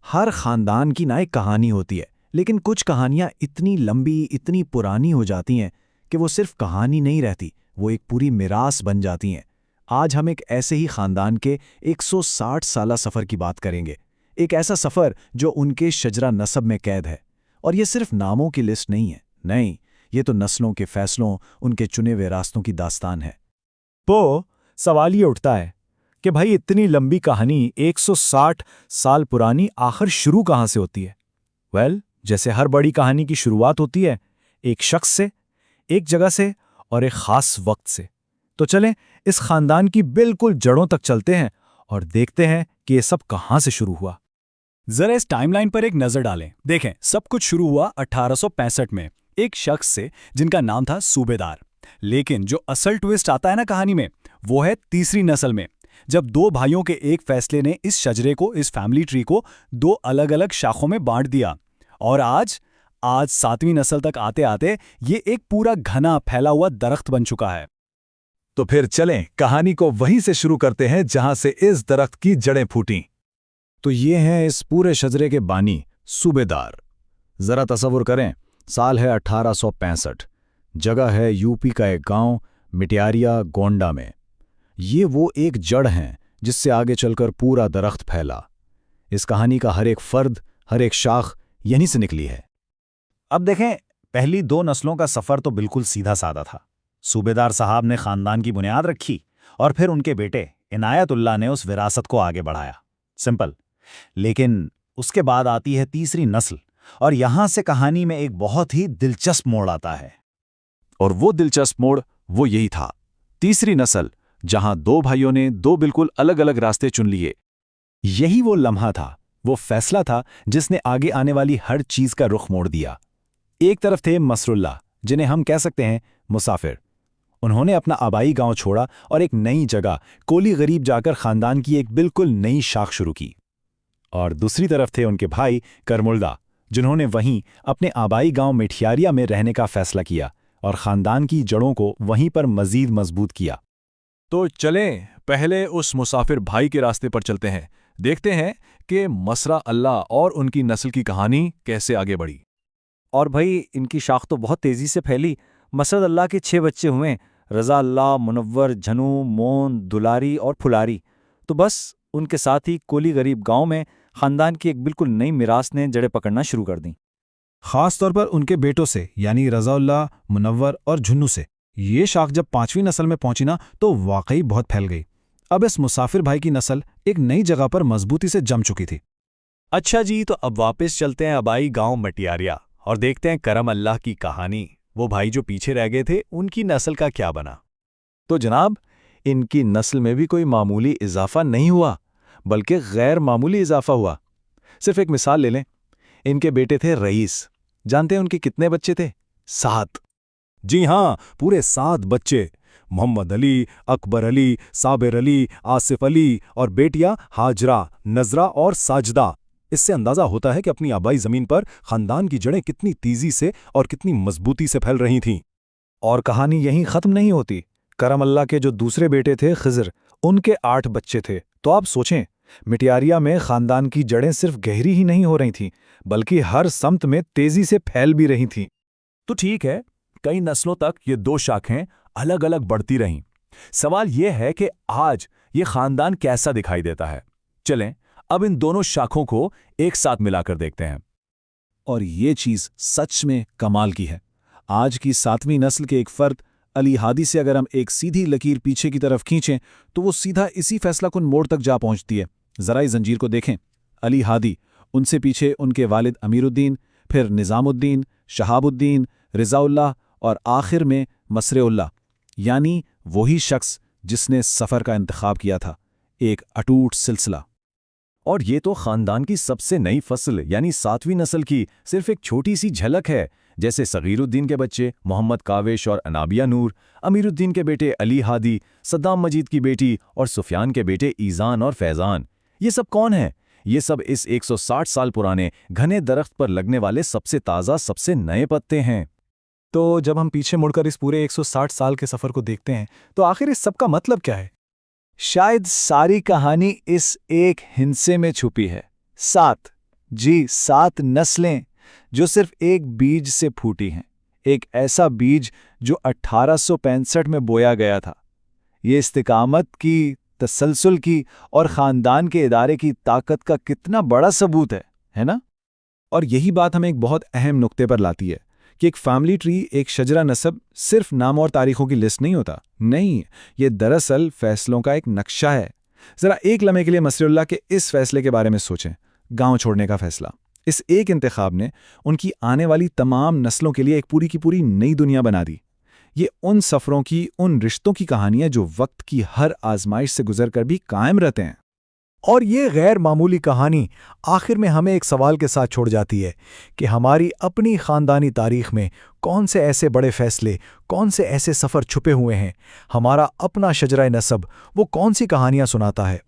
हर खानदान की ना एक कहानी होती है, लेकिन कुछ कहानियां इतनी लंबी, इतनी पुरानी हो जाती हैं कि वो सिर्फ कहानी नहीं रहती, वो एक पूरी मिरास बन जाती हैं। आज हम एक ऐसे ही खानदान के 160 साला सफ़र की बात करेंगे। एक ऐसा सफ़र जो उनके शजरा नसब में कैद है। और ये सिर्फ नामों की लिस्ट नहीं है, नहीं, ये तो नस्लों के फैसलों, उनके चुने हुए रास्तों की दास्तान है। सवाल ये उठता है कि भाई इतनी लंबी कहानी 160 साल पुरानी आखिर शुरू कहाँ से होती है? जैसे हर बड़ी कहानी की शुरुआत होती है एक शख्स से, एक जगह से और एक खास वक्त से। तो चलें इस खानदान की बिल्कुल जड़ों तक चलते हैं और देखते हैं कि ये सब कहाँ से शुरू हुआ। जरा इस टाइमलाइन पर एक नजर डालें। देखें, सब कुछ शुरू हुआ 1865 में एक शख्स से जिनका नाम था सूबेदार। लेकिन जो असल ट्विस्ट आता है ना कहानी में, वो है तीसरी नस्ल में, जब दो भाइयों के एक फैसले ने इस शजरे को, इस फैमिली ट्री को दो अलग अलग शाखों में बांट दिया। और आज 7वीं नस्ल तक आते आते ये एक पूरा घना फैला हुआ दरख्त बन चुका है। तो फिर चलें कहानी को वहीं से शुरू करते हैं जहां से इस दरख्त की जड़ें फूटीं। तो ये हैं इस पूरे शजरे के बानी, सूबेदार। जरा तसव्वुर करें, साल है 1865, जगह है यूपी का एक गांव मिटियारिया गोंडा में। ये वो एक जड़ हैं जिससे आगे चलकर पूरा दरख्त फैला। इस कहानी का हर एक फर्द, हर एक शाख यहीं से निकली है। अब देखें, पहली दो नस्लों का सफर तो बिल्कुल सीधा साधा था। सूबेदार साहब ने खानदान की बुनियाद रखी और फिर उनके बेटे इनायतुल्लाह ने उस विरासत को आगे बढ़ाया। सिंपल। लेकिन उसके बाद आती है तीसरी नस्ल और यहां से कहानी में एक बहुत ही दिलचस्प मोड़ आता है। और वो दिलचस्प मोड़ वो यही था, तीसरी नस्ल, जहां दो भाइयों ने दो बिल्कुल अलग अलग रास्ते चुन लिए। यही वो लम्हा था, वो फैसला था जिसने आगे आने वाली हर चीज का रुख मोड़ दिया। एक तरफ थे मसरुल्लाह, जिन्हें हम कह सकते हैं मुसाफिर। उन्होंने अपना आबाई गांव छोड़ा और एक नई जगह कोली गरीब जाकर खानदान की एक बिल्कुल नई शाख शुरू की। और दूसरी तरफ थे उनके भाई करमुल्दा, जिन्होंने वहीं अपने आबाई गांव मिठियारिया में रहने का फैसला किया और खानदान की जड़ों को वहीं पर मजीद मजबूत किया। तो चलें पहले उस मुसाफिर भाई के रास्ते पर चलते हैं, देखते हैं कि मसरा अल्लाह और उनकी नस्ल की कहानी कैसे आगे बढ़ी। और भाई इनकी शाख तो बहुत तेजी से फैली। मसरत अल्लाह के 6 बच्चे हुए, रज़ा अल्लाह, मुनव्वर, झनू, मोन, दुलारी और फुलारी। तो बस उनके साथ ही कोली गरीब गांव में खानदान की एक बिल्कुल नई मिरास ने जड़ें पकड़ना शुरू कर दी। खास तौर पर उनके बेटों से, यानी रज़ाउल्लाह, मुनव्वर और झुन्नू से। ये शाख जब 5वीं नस्ल में पहुंची ना, तो वाकई बहुत फैल गई। अब इस मुसाफिर भाई की नस्ल एक नई जगह पर मजबूती से जम चुकी थी। अच्छा जी, तो अब वापस चलते हैं आबाई गांव मटियारिया और देखते हैं करम अल्लाह की कहानी। वो भाई जो पीछे रह गए थे, उनकी नस्ल का क्या बना। तो जनाब, इनकी नस्ल में भी कोई मामूली इजाफा नहीं हुआ, बल्कि गैर मामूली इजाफा हुआ। सिर्फ एक मिसाल ले लें, इनके बेटे थे रईस। जानते हैं उनके कितने बच्चे थे? 7। जी हाँ, पूरे 7 बच्चे। मोहम्मद अली, अकबर अली, साबिर अली, आसिफ अली और बेटियां हाजरा, नजरा और साजदा। इससे अंदाजा होता है कि अपनी आबाई जमीन पर खानदान की जड़ें कितनी तेजी से और कितनी मजबूती से फैल रही थीं। और कहानी यहीं खत्म नहीं होती। करम अल्लाह के जो दूसरे बेटे थे खिज़र, उनके 8 बच्चे थे। तो आप सोचें, मिटियारिया में खानदान की जड़ें सिर्फ गहरी ही नहीं हो रही थीं, बल्कि हर समत में तेजी से फैल भी रही थीं। तो ठीक है, कई नस्लों तक ये 2 शाखें अलग अलग बढ़ती रहीं। सवाल ये है कि आज ये खानदान कैसा दिखाई देता है। चलें अब इन दोनों शाखों को एक साथ मिलाकर देखते हैं। और ये चीज़ सच में कमाल की है। आज की 7वीं नस्ल के एक फ़र्द अली हादी से अगर हम एक सीधी लकीर पीछे की तरफ खींचें, तो वो सीधा इसी फैसलाकुन मोड़ तक जा पहुंचती है। ज़रा इस जंजीर को देखें। अली हादी, उनसे पीछे उनके वालिद अमीरुद्दीन, फिर निज़ामुद्दीन, शहाबुद्दीन, रिज़ाउल्लाह और आखिर में मसरेउल्लाह, यानी वही शख्स जिसने सफ़र का इंतखाब किया था। एक अटूट सिलसिला। और ये तो खानदान की सबसे नई फसल यानी 7वीं नस्ल की सिर्फ एक छोटी सी झलक है। जैसे सगीरुद्दीन के बच्चे मोहम्मद काविश और अनाबिया नूर, अमीरुद्दीन के बेटे अली हादी, सद्दाम मजीद की बेटी और सुफियान के बेटे ईजान और फैज़ान। ये सब कौन हैं? ये सब इस 160 साल पुराने घने दरख्त पर लगने वाले सबसे ताज़ा, सबसे नए पत्ते हैं। तो जब हम पीछे मुड़कर इस पूरे 160 साल के सफ़र को देखते हैं, तो आखिर इस सब का मतलब क्या है? शायद सारी कहानी इस एक हिंसे में छुपी है। 7 जी 7 नस्लें जो सिर्फ एक बीज से फूटी हैं, एक ऐसा बीज जो 1865 में बोया गया था। ये इस्तिकामत की, तसलसल की और ख़ानदान के इदारे की ताकत का कितना बड़ा सबूत है ना? और यही बात हमें एक बहुत अहम नुक्ते पर लाती है कि एक फैमिली ट्री, एक शजरा नसब सिर्फ नाम और तारीखों की लिस्ट नहीं होता। नहीं, ये दरअसल फैसलों का एक नक्शा है। ज़रा एक लम्हे के लिए मसरुल्लाह के इस फैसले के बारे में सोचें, गांव छोड़ने का फैसला। इस एक इंतखाब ने उनकी आने वाली तमाम नस्लों के लिए एक पूरी की पूरी नई दुनिया बना दी। ये उन सफ़रों की, उन रिश्तों की कहानियाँ जो वक्त की हर आजमाइश से गुजर कर भी कायम रहते हैं। और ये गैर मामूली कहानी आखिर में हमें एक सवाल के साथ छोड़ जाती है कि हमारी अपनी ख़ानदानी तारीख़ में कौन से ऐसे बड़े फ़ैसले, कौन से ऐसे सफ़र छुपे हुए हैं। हमारा अपना शजरा नसब वो कौन सी कहानियाँ सुनाता है।